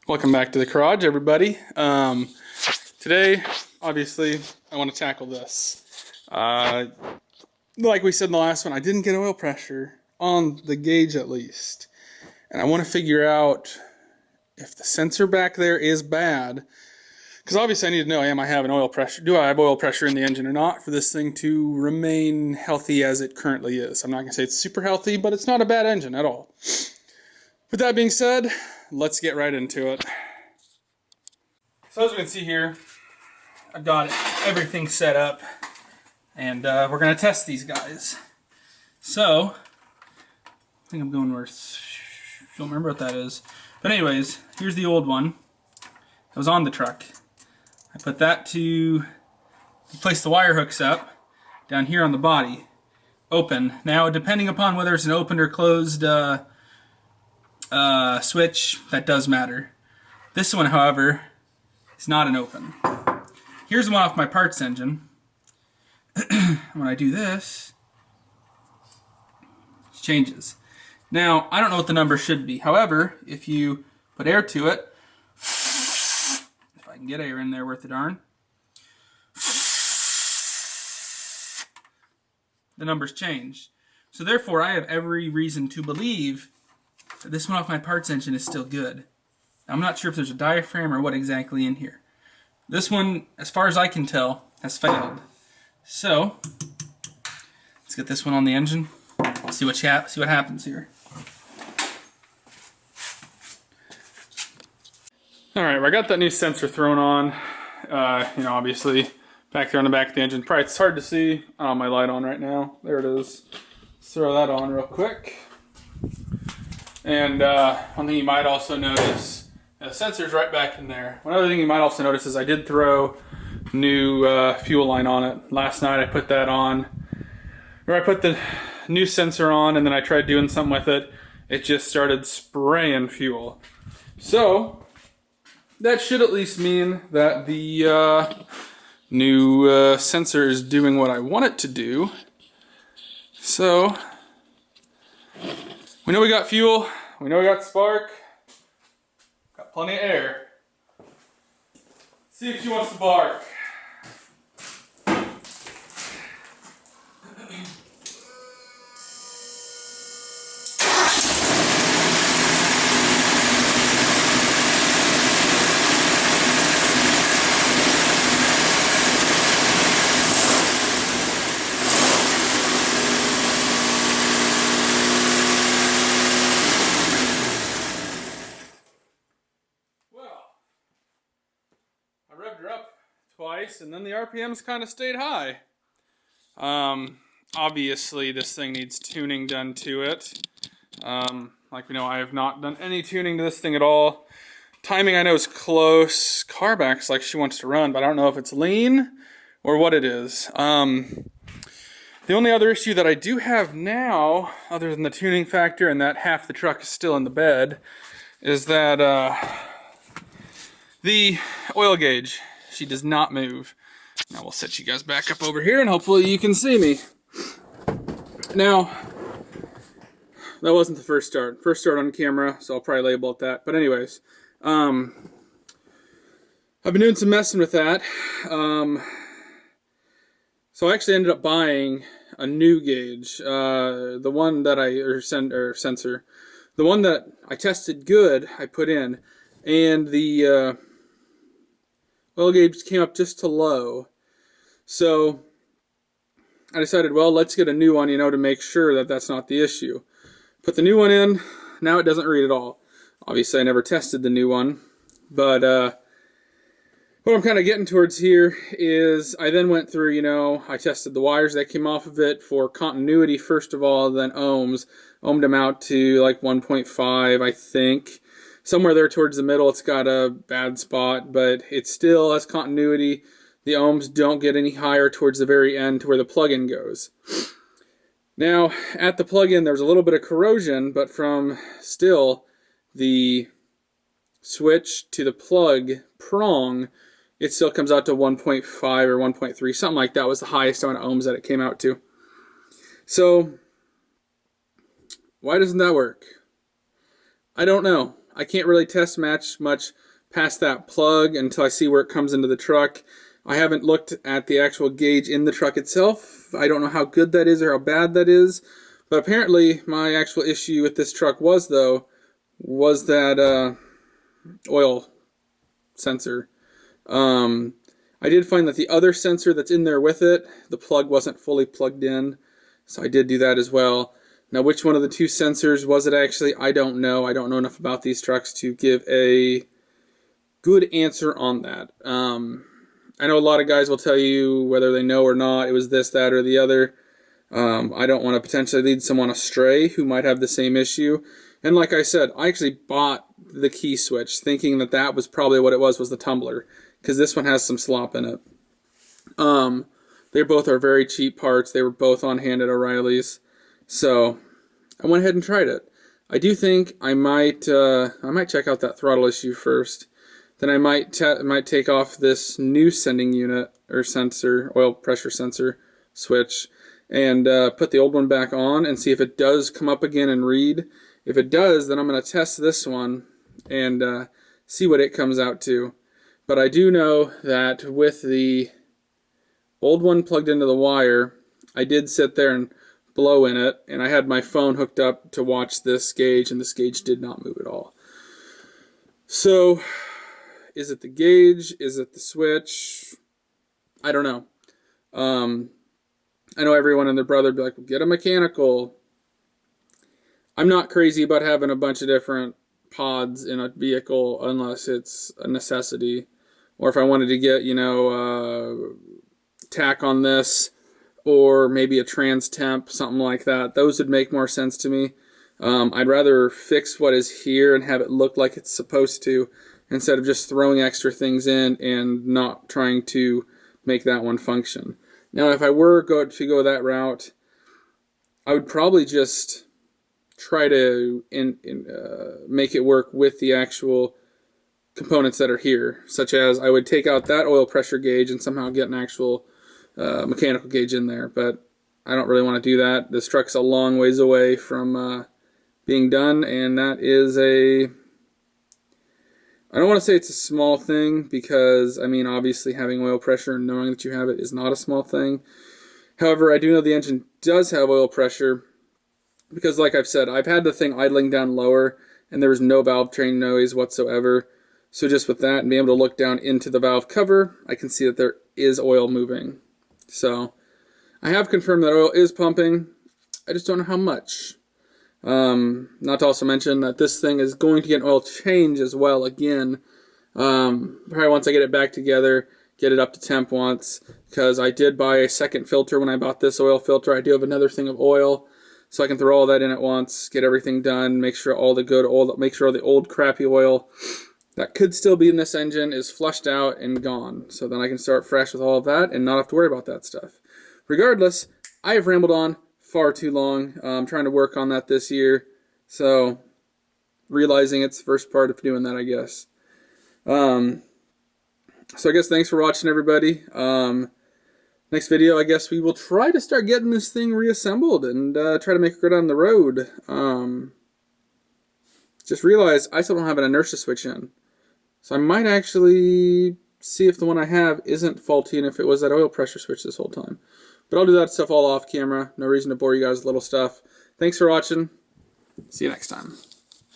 Welcome back to the garage, everybody. Today, obviously, I want to tackle this. Like we said in the last one, I didn't get oil pressure on the gauge at least. And I want to figure out if the sensor back there is bad. Because obviously I need to know, am I having oil pressure? Do I have oil pressure in the engine or not for this thing to remain healthy as it currently is? I'm not going to say it's super healthy, but it's not a bad engine at all. With that being said, let's get right into it. So as we can see here, I've got everything set up, and we're going to test these guys. So, I think I'm going worse. Don't remember what that is. But anyways, here's the old one that was on the truck. I put that to place the wire hooks up down here on the body. Open. Now, depending upon whether it's an opened or closed switch, that does matter. This one, however, is not an open. Here's one off my parts engine. When I do this, it changes. Now, I don't know what the number should be. However, if you put air to it, if I can get air in there worth a darn, the numbers change. So therefore, I have every reason to believe that this one off my parts engine is still good. I'm not sure if there's a diaphragm or what exactly in here. This one, as far as I can tell, has failed. So, let's get this one on the engine. See what happens here. Alright, well, I got that new sensor thrown on. Obviously, back there on the back of the engine. Probably it's hard to see. My light on right now. There it is. Let's throw that on real quick. And one thing you might also notice, the sensor's right back in there. One other thing you might also notice is I did throw new fuel line on it. Last night I put that on, or I put the new sensor on, and then I tried doing something with it. It just started spraying fuel. So that should at least mean that the new sensor is doing what I want it to do. So we know we got fuel, we know we got spark, got plenty of air. Let's see if she wants to bark. I revved her up twice, and then the RPMs kind of stayed high. Obviously, this thing needs tuning done to it. Like we know, I have not done any tuning to this thing at all. Timing, I know, is close. Carback's like she wants to run, but I don't know if it's lean or what it is. The only other issue that I do have now, other than the tuning factor and that half the truck is still in the bed, is that the oil gauge, she does not move. Now we'll set you guys back up over here and hopefully you can see me. Now, that wasn't the first start. First start on camera, so I'll probably label it that. But anyways, I've been doing some messing with that. So I actually ended up buying a new gauge. The one that sensor. The one that I tested good, I put in. And the oil gauge came up just to low. So I decided, well, let's get a new one, to make sure that that's not the issue. Put the new one in. Now it doesn't read at all. Obviously, I never tested the new one. But what I'm kind of getting towards here is I then went through, I tested the wires that came off of it for continuity first of all, then ohms. Ohmed them out to like 1.5, I think. Somewhere there towards the middle, it's got a bad spot, but it still has continuity. The ohms don't get any higher towards the very end to where the plug-in goes. Now, at the plug-in, there's a little bit of corrosion, but from still the switch to the plug prong, it still comes out to 1.5 or 1.3, something like that was the highest amount of ohms that it came out to. So, why doesn't that work? I don't know. I can't really test match much past that plug until I see where it comes into the truck. I haven't looked at the actual gauge in the truck itself. I don't know how good that is or how bad that is. But apparently my actual issue with this truck was that oil sensor. I did find that the other sensor that's in there with it, the plug wasn't fully plugged in. So I did do that as well. Now, which one of the two sensors was it actually? I don't know. I don't know enough about these trucks to give a good answer on that. I know a lot of guys will tell you whether they know or not, it was this, that, or the other. I don't want to potentially lead someone astray who might have the same issue. And like I said, I actually bought the key switch thinking that that was probably what it was the tumbler, because this one has some slop in it. They both are very cheap parts. They were both on hand at O'Reilly's. So I went ahead and tried it. I do think I might check out that throttle issue first. Then I might take off this new sending unit or sensor, oil pressure sensor switch, and put the old one back on and see if it does come up again and read. If it does, then I'm going to test this one and see what it comes out to. But I do know that with the old one plugged into the wire, I did sit there and blow in it, and I had my phone hooked up to watch this gauge, and this gauge did not move at all. So, is it the gauge? Is it the switch? I don't know. I know everyone and their brother would be like, well, get a mechanical. I'm not crazy about having a bunch of different pods in a vehicle unless it's a necessity. Or if I wanted to get, tack on this, or maybe a trans temp, something like that. Those would make more sense to me. I'd rather fix what is here and have it look like it's supposed to, instead of just throwing extra things in and not trying to make that one function. Now, if I were to go that route, I would probably just try to make it work with the actual components that are here, such as I would take out that oil pressure gauge and somehow get an actual mechanical gauge in there, but I don't really want to do that. This truck's a long ways away from being done, and that is I don't want to say it's a small thing, because, I mean, obviously having oil pressure and knowing that you have it is not a small thing. However, I do know the engine does have oil pressure, because like I've said, I've had the thing idling down lower, and there was no valve train noise whatsoever. So just with that and being able to look down into the valve cover, I can see that there is oil moving. So I have confirmed that oil is pumping. I just don't know how much. Not to also mention that this thing is going to get an oil change as well again. Probably once I get it back together, get it up to temp once, because I did buy a second filter when I bought this oil filter. I do have another thing of oil, so I can throw all that in at once, get everything done, make sure all the good oil, make sure all the old crappy oil that could still be in this engine is flushed out and gone. So then I can start fresh with all of that and not have to worry about that stuff. Regardless, I have rambled on far too long. I'm trying to work on that this year. So, realizing it's the first part of doing that, I guess. So I guess thanks for watching, everybody. Next video, I guess we will try to start getting this thing reassembled and try to make it go down the road. Just realized I still don't have an inertia switch in. So I might actually see if the one I have isn't faulty and if it was that oil pressure switch this whole time. But I'll do that stuff all off camera. No reason to bore you guys with little stuff. Thanks for watching. See you next time.